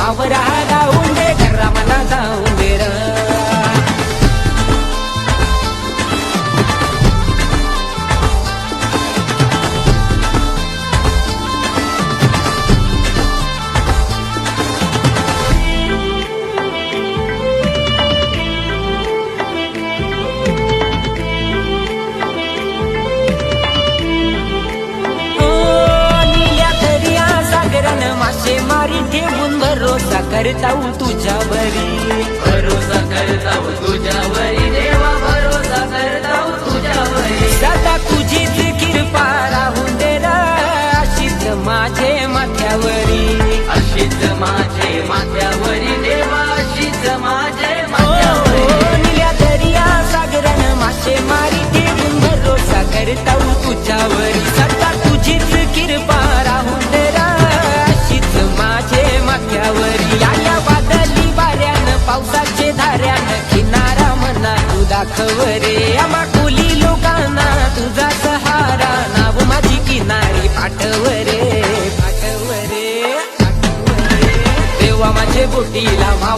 मावरा गाऊन दे घरा मला जाऊन दे र मारी ठेवून भरोसा करताऊ तुझ्यावरी भरोसा करताऊ तुझ्यावरी देवा भरोसा करताऊ तुझ्यावरी सदा तुझीच कृपा राहून दे र अशीच माझे माथ्यावरी अशीच माझे माथ्यावरी देवा अशीच माझे माथ्यावरी निल्या दर्या सागरन मासे मारी ठेवून भरोसा करताऊ तुझ्यावरी सदा तुझीच कृपा राहून दे र या वादळी वाऱ्यान पावसाचे धाऱ्यान किनारा मना तू दाखव रे आम्हा कोली लोकांना तुझा सहारा नाव माझी किनारी पाठव रे देवा माझे बोटीला